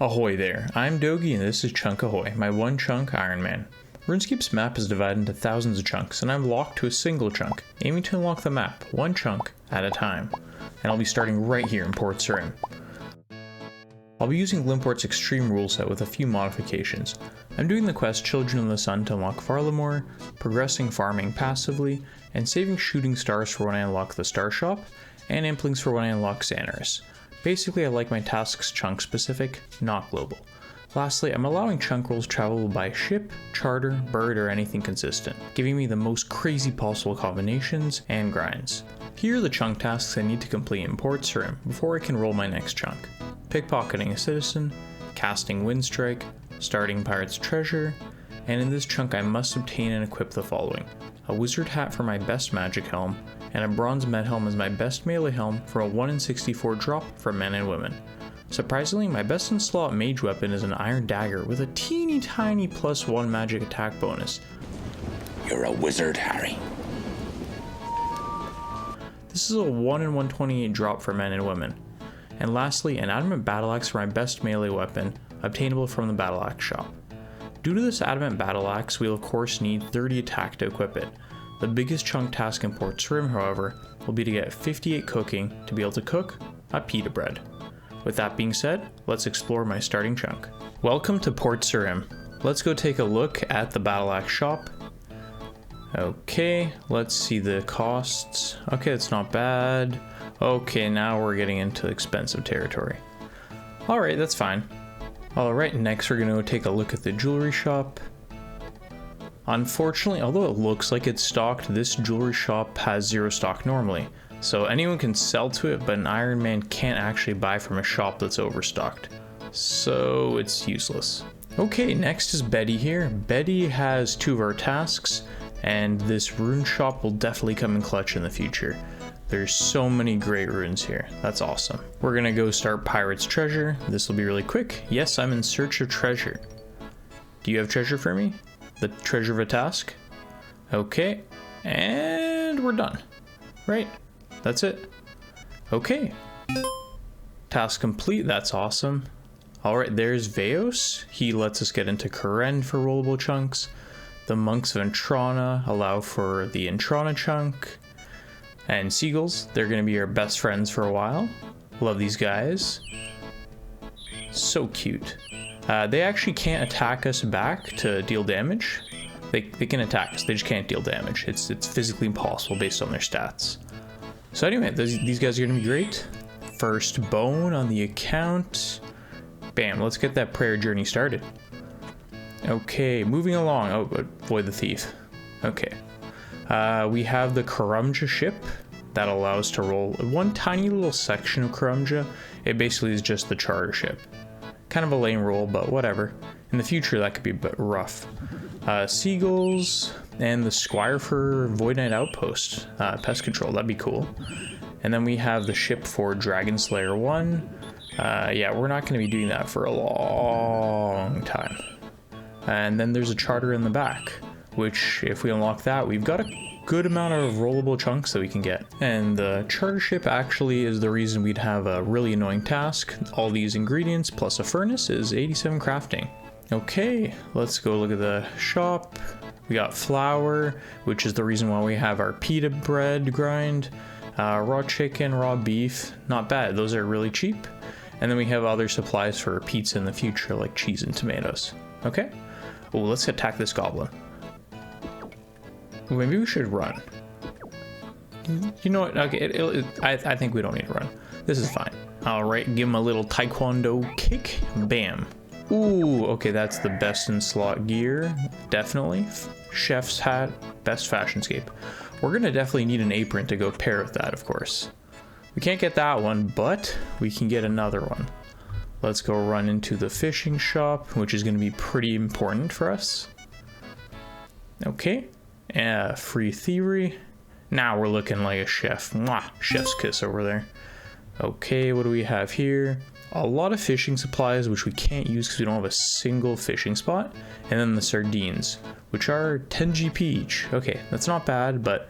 Ahoy there, I'm Dohgey and this is Chunk Ahoy, my one chunk Ironman. RuneScape's map is divided into thousands of chunks and I'm locked to a single chunk, aiming to unlock the map, one chunk at a time. And I'll be starting right here in Port Sarim. I'll be using Limpwurt's Xtreme ruleset with a few modifications. I'm doing the quest Children of the Sun to unlock Farlamore, progressing farming passively, and saving shooting stars for when I unlock the Star Shop, and implings for when I unlock OSRS. Basically, I like my tasks chunk specific, not global. Lastly, I'm allowing chunk rolls travelable by ship, charter, bird, or anything consistent, giving me the most crazy possible combinations and grinds. Here are the chunk tasks I need to complete in Port Sarim before I can roll my next chunk. Pickpocketing a citizen, casting Windstrike, starting Pirate's Treasure, and in this chunk I must obtain and equip the following: a wizard hat for my best magic helm, and a bronze med helm as my best melee helm for a 1 in 64 drop for men and women. Surprisingly, my best in slot mage weapon is an iron dagger with a teeny tiny +1 magic attack bonus. You're a wizard, Harry. This is a 1 in 128 drop for men and women. And lastly, an adamant battle axe for my best melee weapon, obtainable from the battle axe shop. Due to this adamant battle axe, we'll of course need 30 attack to equip it. The biggest chunk task in Port Sarim, however, will be to get 58 cooking to be able to cook a pita bread. With that being said, let's explore my starting chunk. Welcome to Port Sarim. Let's go take a look at the battle axe shop. Okay, let's see the costs. Okay, it's not bad. Okay, now we're getting into expensive territory. Alright, that's fine. Alright, next we're going to take a look at the jewelry shop. Unfortunately, although it looks like it's stocked, this jewelry shop has 0 stock normally. So anyone can sell to it, but an Ironman can't actually buy from a shop that's overstocked. So it's useless. Okay, next is Betty here. Betty has 2 of our tasks, and this rune shop will definitely come in clutch in the future. There's so many great runes here. That's awesome. We're gonna go start Pirate's Treasure. This will be really quick. Yes, I'm in search of treasure. Do you have treasure for me? The treasure of a task? Okay, and we're done. Right, that's it. Okay, task complete, that's awesome. Alright, there's Veos. He lets us get into Karen for rollable chunks. The Monks of Entrana allow for the Entrana chunk. And Seagulls, they're gonna be our best friends for a while. Love these guys. So cute. They actually can't attack us back to deal damage. They can attack us, they just can't deal damage. It's physically impossible based on their stats. So anyway, these guys are gonna be great. First bone on the account. Bam, let's get that prayer journey started. Okay, moving along. Oh, avoid the thief. Okay. We have the Karumja ship that allows to roll one tiny little section of Karumja. It basically is just the charter ship. Kind of a lame roll, but whatever. In the future, that could be a bit rough. Seagulls and the Squire for Void Knight Outpost. Pest control, that'd be cool. And then we have the ship for Dragon Slayer 1. Yeah, we're not going to be doing that for a long time. And then there's a charter in the back, which if we unlock that, we've got a good amount of rollable chunks that we can get. And the charter ship actually is the reason we'd have a really annoying task. All these ingredients plus a furnace is 87 crafting. Okay, let's go look at the shop. We got flour, which is the reason why we have our pita bread grind. Raw chicken, raw beef, not bad. Those are really cheap. And then we have other supplies for pizza in the future, like cheese and tomatoes. Okay, oh, let's attack this goblin. Maybe we should run. You know what? Okay, I think we don't need to run. This is fine. All right, give him a little taekwondo kick. Bam. Ooh, okay, that's the best in slot gear. Definitely. Chef's hat, best fashionscape. We're gonna definitely need an apron to go pair with that, of course. We can't get that one, but we can get another one. Let's go run into the fishing shop, which is gonna be pretty important for us. Okay. Free thievery. Now we're looking like a chef. Mwah, chef's kiss over there. Okay, what do we have here? A lot of fishing supplies, which we can't use because we don't have a single fishing spot. And then the sardines, which are 10 GP each. Okay, that's not bad, but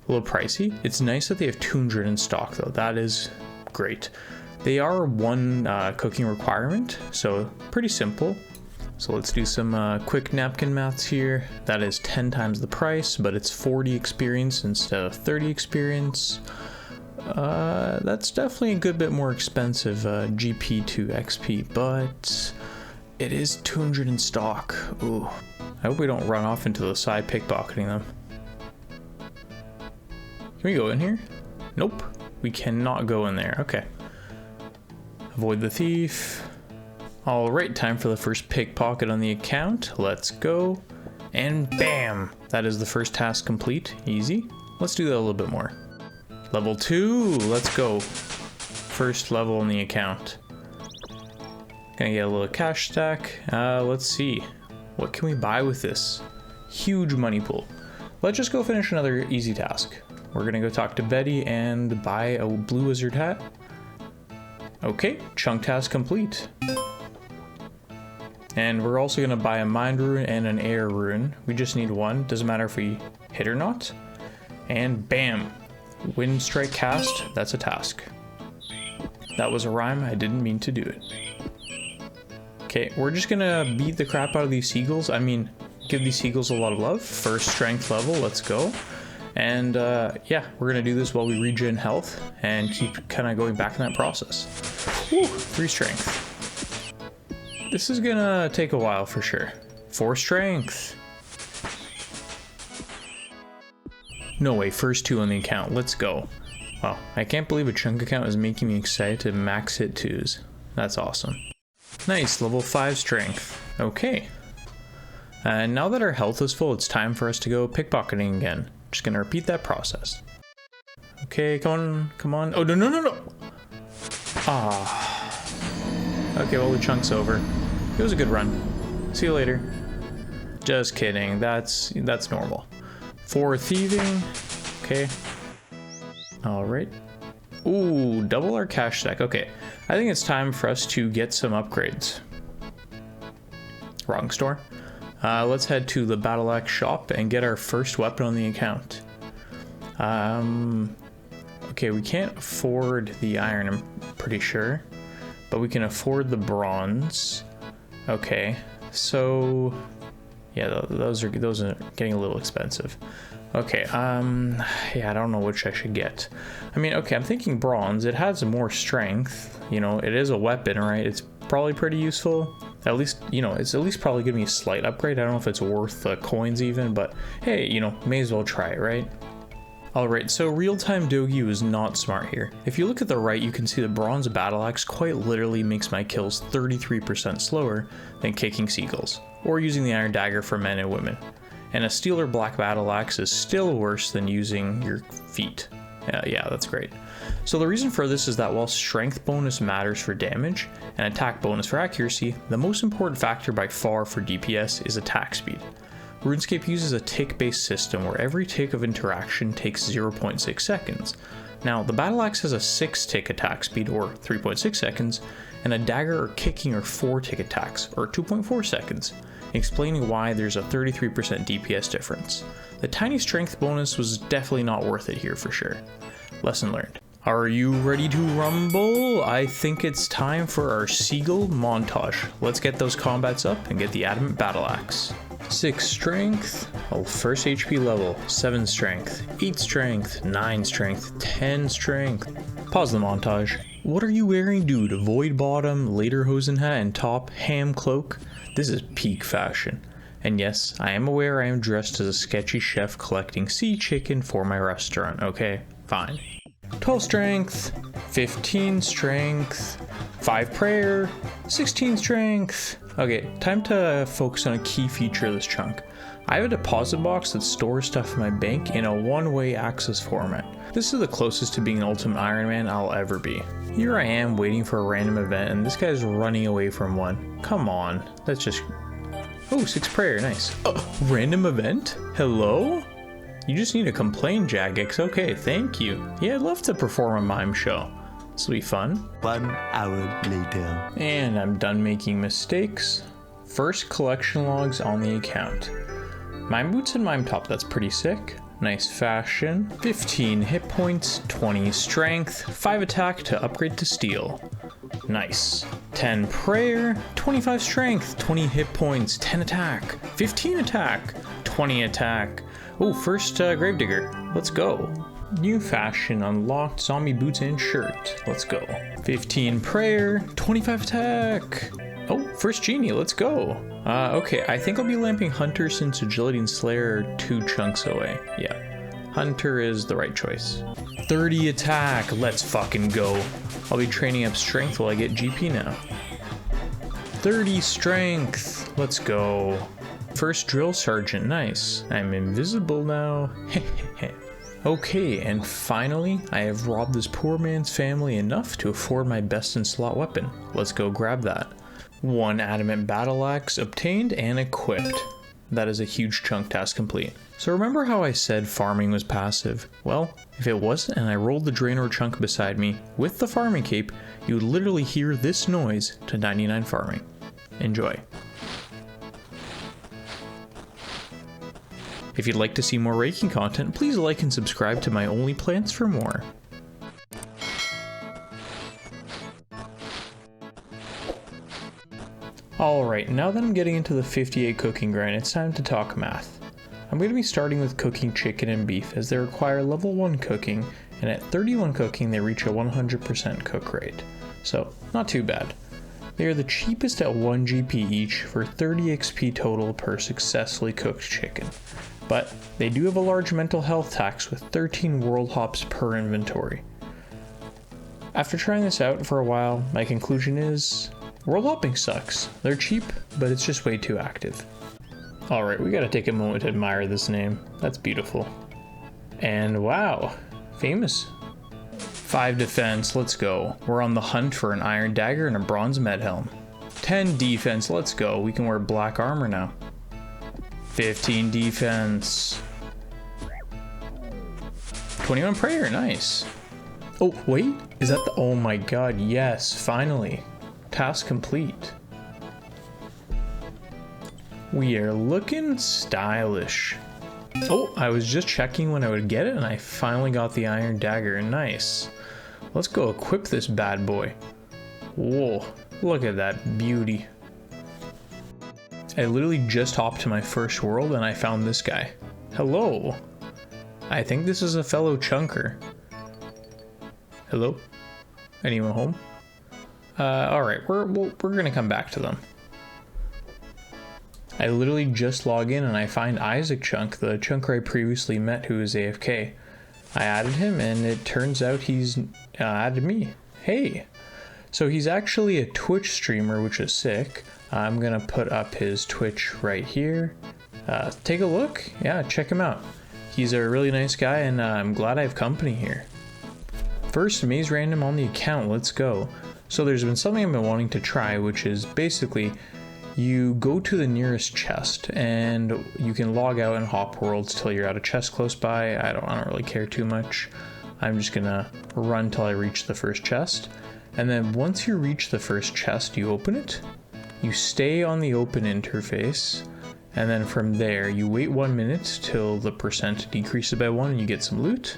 a little pricey. It's nice that they have 200 in stock though. That is great. They are one cooking requirement, so pretty simple. So let's do some quick napkin maths here. That is 10 times the price, but it's 40 experience instead of 30 experience. That's definitely a good bit more expensive GP to XP, but it is 200 in stock. Ooh. I hope we don't run off into the side pickpocketing them. Can we go in here? Nope. We cannot go in there. Okay. Avoid the thief. Alright, time for the first pickpocket on the account. Let's go. And bam! That is the first task complete. Easy. Let's do that a little bit more. Level 2. Let's go. First level on the account. Gonna get a little cash stack. Let's see. What can we buy with this? Huge money pool. Let's just go finish another easy task. We're gonna go talk to Betty and buy a blue wizard hat. Okay, chunk task complete. And we're also gonna buy a mind rune and an air rune. We just need one, doesn't matter if we hit or not. And bam, wind strike cast, that's a task. That was a rhyme, I didn't mean to do it. Okay, we're just gonna beat the crap out of these seagulls. I mean, give these seagulls a lot of love. First strength level, let's go. And yeah, we're gonna do this while we regen health and keep kind of going back in that process. Whew, 3 strength. This is gonna take a while for sure. 4 strength. No way, first 2 on the account, let's go. Wow, I can't believe a chunk account is making me excited to max hit 2s. That's awesome. Nice, level 5 strength. Okay. And now that our health is full, it's time for us to go pickpocketing again. Just gonna repeat that process. Okay, come on, come on. Oh, no, no, no, no! Ah. Okay, well, the chunk's over. It was a good run. See you later. Just kidding, that's normal. 4 thieving. Okay. Alright. Ooh, double our cash stack. Okay, I think it's time for us to get some upgrades. Wrong store. Let's head to the battle axe shop and get our first weapon on the account. Okay, we can't afford the iron, I'm pretty sure, but we can afford the bronze. Okay, so yeah, those are getting a little expensive. Okay, yeah, I don't know which I should get. I mean, okay, I'm thinking bronze. It has more strength. You know, it is a weapon, right? It's probably pretty useful. At least, you know, it's at least probably giving me a slight upgrade. I don't know if it's worth coins even, but hey, you know, may as well try it, right? Alright, so real-time Dohgey was not smart here. If you look at the right, you can see the bronze battle axe quite literally makes my kills 33% slower than kicking seagulls, or using the iron dagger for men and women. And a steel or black battle axe is still worse than using your feet. Yeah, that's great. So the reason for this is that while strength bonus matters for damage and attack bonus for accuracy, the most important factor by far for DPS is attack speed. RuneScape uses a tick-based system where every tick of interaction takes 0.6 seconds. Now, the battle axe has a 6-tick attack speed, or 3.6 seconds, and a dagger or kicking are 4-tick attacks, or 2.4 seconds, explaining why there's a 33% DPS difference. The tiny strength bonus was definitely not worth it here for sure. Lesson learned. Are you ready to rumble? I think it's time for our seagull montage. Let's get those combats up and get the adamant battle axe. 6 strength, first HP level, 7 strength, 8 strength, 9 strength, 10 strength. Pause the montage. What are you wearing, dude? Void bottom, lederhosen hat, and top ham cloak? This is peak fashion. And yes, I am aware I am dressed as a sketchy chef collecting sea chicken for my restaurant, okay? Fine. 12 strength, 15 strength, 5 prayer, 16 strength. Okay, time to focus on a key feature of this chunk. I have a deposit box that stores stuff in my bank in a one-way access format. This is the closest to being an ultimate Ironman I'll ever be. Here I am waiting for a random event and this guy's running away from one. Come on, that's just... Oh, 6 prayer, nice. Random event? Hello? You just need to complain, Jagex. Okay, thank you. Yeah, I'd love to perform a mime show. This will be fun. 1 hour later. And I'm done making mistakes. First collection logs on the account. Mime boots and mime top, that's pretty sick. Nice fashion. 15 hit points, 20 strength, 5 attack to upgrade to steel. Nice. 10 prayer, 25 strength, 20 hit points, 10 attack, 15 attack, 20 attack. Oh, first gravedigger. Let's go. New fashion unlocked, zombie boots and shirt. Let's go. 15 prayer, 25 attack. Oh, first genie, let's go. Okay, I think I'll be lamping Hunter since Agility and Slayer are 2 chunks away. Yeah, Hunter is the right choice. 30 attack, let's fucking go. I'll be training up strength while I get GP now. 30 strength, let's go. First drill sergeant, nice. I'm invisible now. Okay, and finally, I have robbed this poor man's family enough to afford my best in slot weapon. Let's go grab that. 1 adamant battle axe obtained and equipped. That is a huge chunk task complete. So remember how I said farming was passive? Well, if it wasn't and I rolled the Draenor chunk beside me with the farming cape, you would literally hear this noise to 99 farming. Enjoy. If you'd like to see more Raking content, please like and subscribe to my Only Plants for more. Alright, now that I'm getting into the 58 cooking grind, it's time to talk math. I'm going to be starting with cooking chicken and beef as they require level 1 cooking, and at 31 cooking they reach a 100% cook rate. So, not too bad. They are the cheapest at 1 GP each for 30 XP total per successfully cooked chicken. But they do have a large mental health tax with 13 world hops per inventory. After trying this out for a while, my conclusion is world hopping sucks. They're cheap, but it's just way too active. Alright, we gotta take a moment to admire this name. That's beautiful. And wow, famous. 5 defense, let's go. We're on the hunt for an iron dagger and a bronze med helm. 10 defense, let's go. We can wear black armor now. 15 defense. 21 prayer, nice. Oh, wait, is that the, oh my god, yes, finally. Task complete. We are looking stylish. Oh, I was just checking when I would get it and I finally got the iron dagger, nice. Let's go equip this bad boy. Whoa, look at that beauty. I literally just hopped to my first world and I found this guy. Hello. I think this is a fellow chunker. Hello? Anyone home? Alright, we're gonna come back to them. I literally just log in and I find Isaac Chunk, the chunker I previously met who is AFK. I added him and it turns out he's added me. Hey! So he's actually a Twitch streamer, which is sick. I'm gonna put up his Twitch right here. Take a look. Yeah, check him out. He's a really nice guy and I'm glad I have company here. First maze random on the account, let's go. So there's been something I've been wanting to try, which is basically you go to the nearest chest and you can log out and hop worlds till you're at a chest close by. I don't really care too much. I'm just gonna run till I reach the first chest. And then once you reach the first chest, you open it. You stay on the open interface, and then from there you wait 1 minute till the percent decreases by 1 and you get some loot,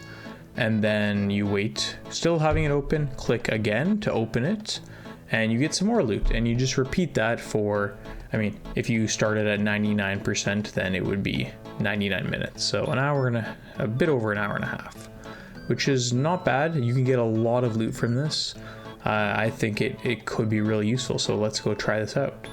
and then you wait, still having it open, click again to open it, and you get some more loot, and you just repeat that for, I mean, if you started at 99%, then it would be 99 minutes, so an hour and a bit over an hour and a half, which is not bad. You can get a lot of loot from this. I think it could be really useful, so let's go try this out.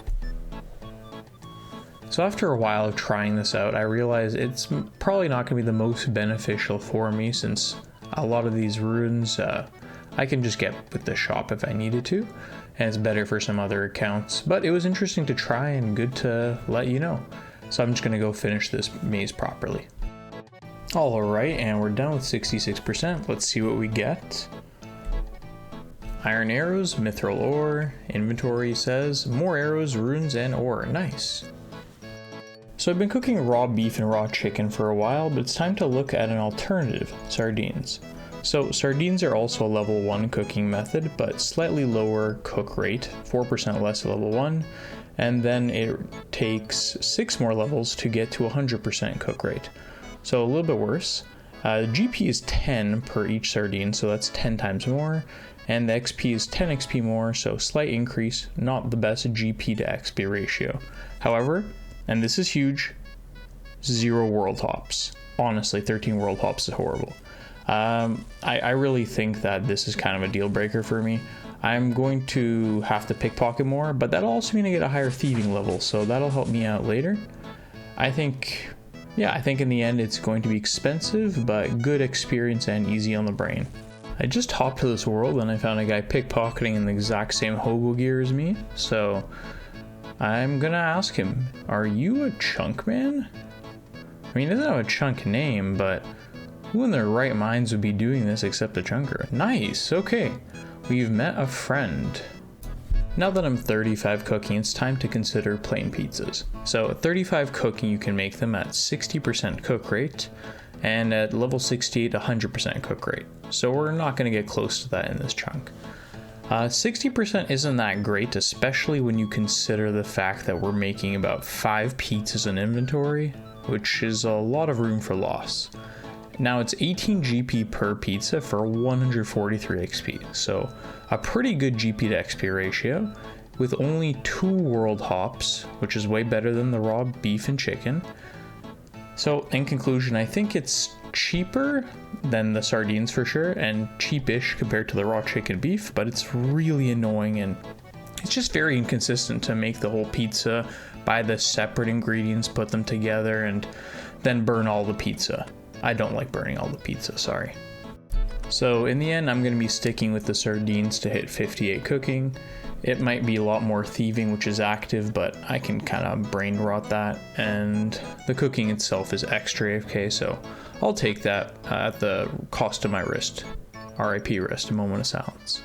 So after a while of trying this out, I realized it's probably not going to be the most beneficial for me, since a lot of these runes I can just get with the shop if I needed to, and it's better for some other accounts. But it was interesting to try and good to let you know. So I'm just going to go finish this maze properly. Alright, and we're done with 66%. Let's see what we get. Iron arrows, mithril ore, inventory says more arrows, runes, and ore. Nice. So I've been cooking raw beef and raw chicken for a while, but it's time to look at an alternative, sardines. So sardines are also a level 1 cooking method, but slightly lower cook rate, 4% less at level 1, and then it takes 6 more levels to get to 100% cook rate. so a little bit worse. GP is 10 per each sardine, so that's 10 times more. And the XP is 10 XP more, so slight increase, not the best GP to XP ratio. However, and this is huge, 0 world hops. Honestly, 13 world hops is horrible. I really think that this is kind of a deal breaker for me. I'm going to have to pickpocket more, but that'll also mean I get a higher thieving level, so that'll help me out later. I think in the end it's going to be expensive, but good experience and easy on the brain. I just hopped to this world and I found a guy pickpocketing in the exact same hobo gear as me, so I'm gonna ask him, are you a chunk man? I mean, he doesn't have a chunk name, but who in their right minds would be doing this except a chunker? Nice, okay. We've met a friend. Now that I'm 35 cooking, it's time to consider plain pizzas. So at 35 cooking, you can make them at 60% cook rate, and at level 68, 100% cook rate. So we're not going to get close to that in this chunk. 60% isn't that great, especially when you consider the fact that we're making about 5 pizzas in inventory, which is a lot of room for loss. Now it's 18 GP per pizza for 143 XP, so a pretty good GP to XP ratio, with only 2 world hops, which is way better than the raw beef and chicken. So in conclusion, I think it's cheaper than the sardines for sure, and cheapish compared to the raw chicken beef, but it's really annoying and it's just very inconsistent to make the whole pizza, buy the separate ingredients, put them together, and then burn all the pizza. I don't like burning all the pizza, sorry. So in the end, I'm going to be sticking with the sardines to hit 58 cooking. It might be a lot more thieving, which is active, but I can kind of brain rot that, and the cooking itself is extra AFK, so I'll take that at the cost of my wrist. RIP wrist, a moment of silence.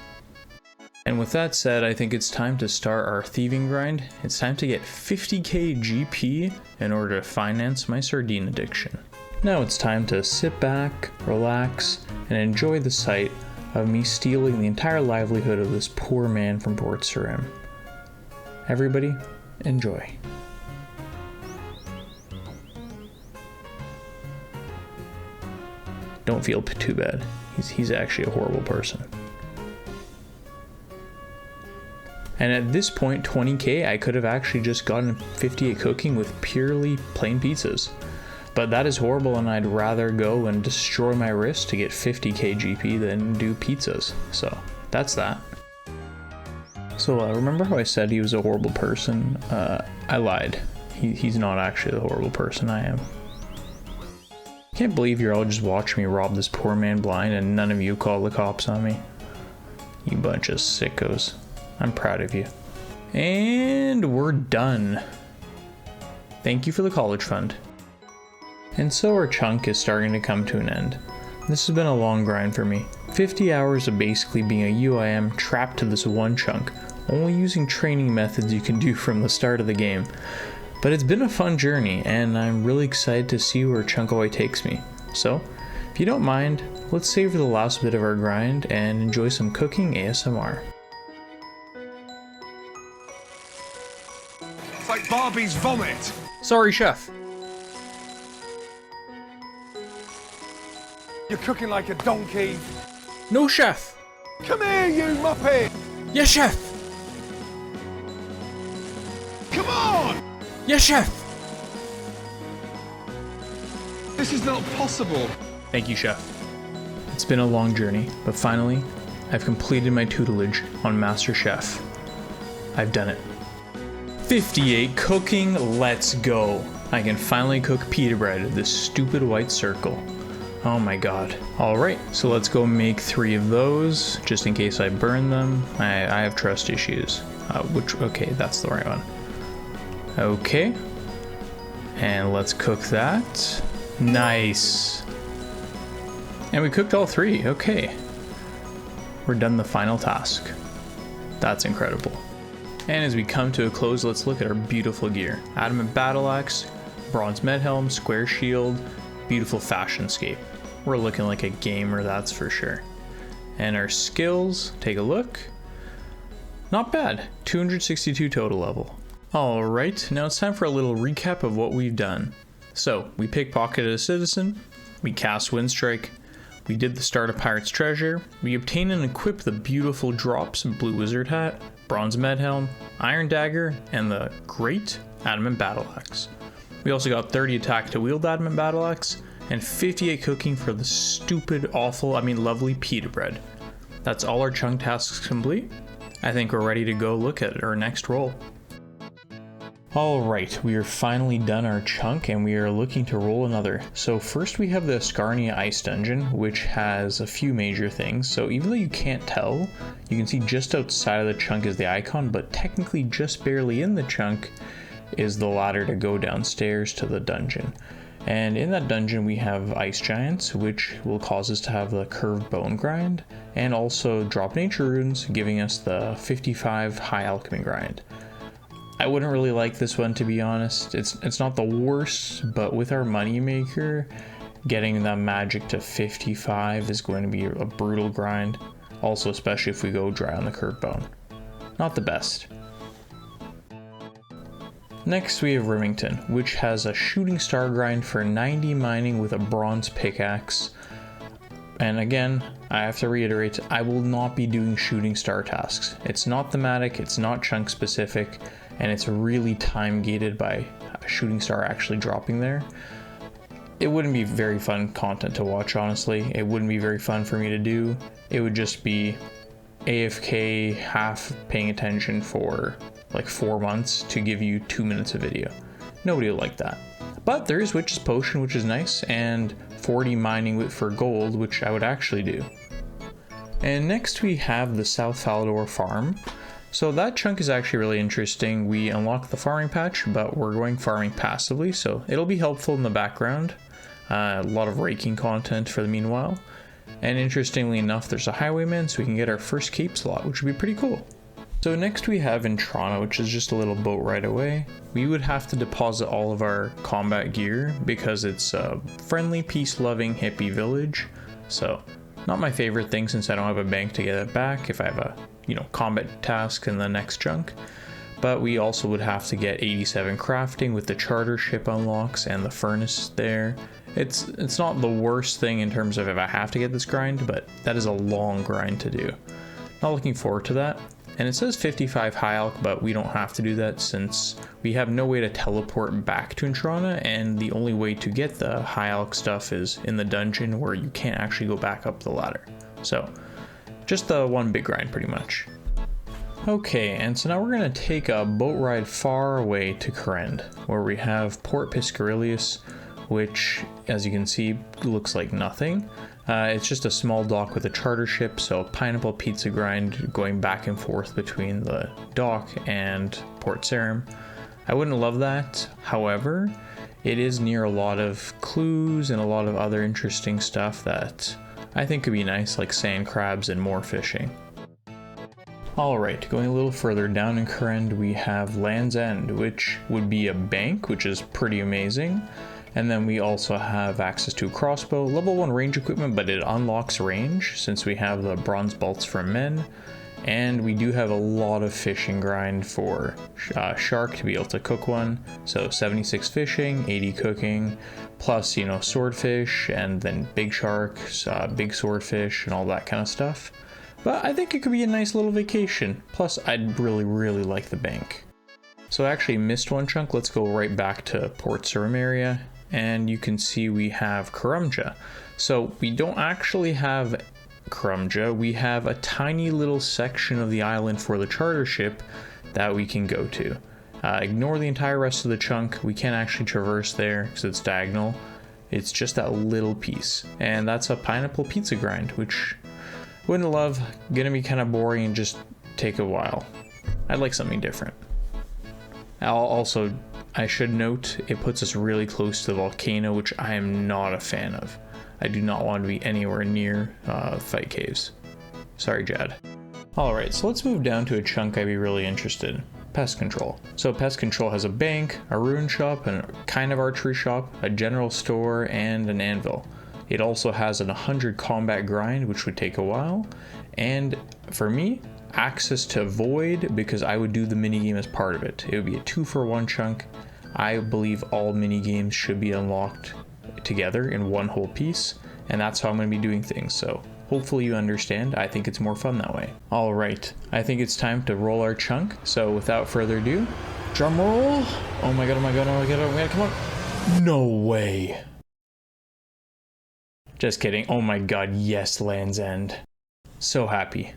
And with that said, I think it's time to start our thieving grind. It's time to get 50k GP in order to finance my sardine addiction. Now it's time to sit back, relax, and enjoy the sight of me stealing the entire livelihood of this poor man from Port Sarim. Everybody, enjoy. Don't feel too bad. He's actually a horrible person. And at this point, 20k, I could have actually just gotten 58 cooking with purely plain pizzas. But that is horrible, and I'd rather go and destroy my wrist to get 50k GP than do pizzas. So that's that. So remember how I said he was a horrible person? I lied. He's not actually the horrible person I am. Can't believe you're all just watching me rob this poor man blind and none of you call the cops on me. You bunch of sickos. I'm proud of you. And we're done. Thank you for the college fund. And so our chunk is starting to come to an end. This has been a long grind for me. 50 hours of basically being a UIM trapped to this one chunk, only using training methods you can do from the start of the game. But it's been a fun journey, and I'm really excited to see where Chunk Ahoy takes me. So, if you don't mind, let's savor the last bit of our grind and enjoy some cooking ASMR. It's like Barbie's vomit. Sorry, chef. You're cooking like a donkey. No, chef. Come here, you muppet. Yes, chef. Come on. Yes, chef. This is not possible. Thank you, chef. It's been a long journey, but finally, I've completed my tutelage on Master Chef. I've done it. 58 cooking, let's go. I can finally cook pita bread, this stupid white circle. Oh my god. Alright, so let's go make 3 of those, just in case I burn them. I have trust issues. Okay, that's the right one. Okay. And let's cook that. Nice. And we cooked all 3, okay. We're done the final task. That's incredible. And as we come to a close, let's look at our beautiful gear. Adamant battle axe, bronze med helm, square shield, beautiful fashion scape. We're looking like a gamer, that's for sure. And our skills, take a look. Not bad, 262 total level. Alright, now it's time for a little recap of what we've done. So we pickpocketed a citizen, we cast Windstrike, we did the start of Pirate's Treasure, we obtained and equipped the beautiful drops of Blue Wizard Hat, Bronze Medhelm, Iron Dagger, and the great Adamant Battle Axe. We also got 30 attack to wield Adamant Battle Axe, and 58 cooking for the stupid, awful, lovely pita bread. That's all our chunk tasks complete. I think we're ready to go look at our next roll. Alright, we are finally done our chunk and we are looking to roll another. So first we have the Scarnia Ice Dungeon, which has a few major things. So even though you can't tell, you can see just outside of the chunk is the icon, but technically just barely in the chunk is the ladder to go downstairs to the dungeon. And in that dungeon we have Ice Giants, which will cause us to have the curved bone grind, and also Drop Nature Runes, giving us the 55 High Alchemy grind. I wouldn't really like this one, to be honest. It's not the worst, but with our moneymaker, getting the magic to 55 is going to be a brutal grind. Also, especially if we go dry on the curved bone. Not the best. Next we have Remington, which has a shooting star grind for 90 mining with a bronze pickaxe. And again, I have to reiterate, I will not be doing shooting star tasks. It's not thematic, it's not chunk specific, and it's really time gated by a shooting star actually dropping there. It wouldn't be very fun content to watch, honestly. It wouldn't be very fun for me to do. It would just be AFK, half paying attention for like 4 months to give you 2 minutes of video. Nobody will like that. But there is Witch's Potion, which is nice, and 40 mining wit for gold, which I would actually do. And next we have the South Falador farm. So that chunk is actually really interesting. We unlock the farming patch, but we're going farming passively, so it'll be helpful in the background. A lot of raking content for the meanwhile. And interestingly enough, there's a highwayman, so we can get our first cape slot, which would be pretty cool. So next we have Intrana, which is just a little boat right away. We would have to deposit all of our combat gear because it's a friendly, peace-loving hippie village. So not my favorite thing since I don't have a bank to get it back if I have a combat task in the next chunk. But we also would have to get 87 crafting with the charter ship unlocks and the furnace there. It's not the worst thing in terms of if I have to get this grind, but that is a long grind to do. Not looking forward to that. And it says 55 high alch, but we don't have to do that since we have no way to teleport back to Intrana, and the only way to get the high alch stuff is in the dungeon where you can't actually go back up the ladder. So just the one big grind pretty much. Okay, and so now we're going to take a boat ride far away to Corrend, where we have Port Piscarilius, which as you can see looks like nothing. It's just a small dock with a charter ship, so pineapple pizza grind going back and forth between the dock and Port Sarim. I wouldn't love that, however, it is near a lot of clues and a lot of other interesting stuff that I think could be nice, like sand crabs and more fishing. Alright, going a little further down in Corrend, we have Land's End, which would be a bank, which is pretty amazing. And then we also have access to a crossbow, level 1 range equipment, but it unlocks range since we have the bronze bolts from men. And we do have a lot of fishing grind for shark to be able to cook one. So 76 fishing, 80 cooking, plus, swordfish, and then big sharks, big swordfish, and all that kind of stuff. But I think it could be a nice little vacation. Plus, I'd really, really like the bank. So I actually missed one chunk. Let's go right back to Port Sarim area. And you can see we have Karumja. So we don't actually have Karumja. We have a tiny little section of the island for the charter ship that we can go to. Ignore the entire rest of the chunk. We can't actually traverse there because it's diagonal. It's just that little piece. And that's a pineapple pizza grind, which wouldn't love. Gonna be kind of boring and just take a while. I'd like something different. Also, I should note, it puts us really close to the volcano, which I am not a fan of. I do not want to be anywhere near fight caves. Sorry, Jad. Alright, so let's move down to a chunk I'd be really interested in. Pest control. So pest control has a bank, a ruin shop, and a kind of archery shop, a general store, and an anvil. It also has an 100 combat grind, which would take a while, and for me, access to void, because I would do the minigame as part of it. It would be a 2-for-1 chunk. I believe all mini games should be unlocked together in one whole piece, and that's how I'm going to be doing things. So hopefully you understand. I think it's more fun that way. All right, I think it's time to roll our chunk. So without further ado, drum roll. Oh my god, oh my god, oh my god, oh my god, come on. No way. Just kidding. Oh my god, yes, Land's End. So happy.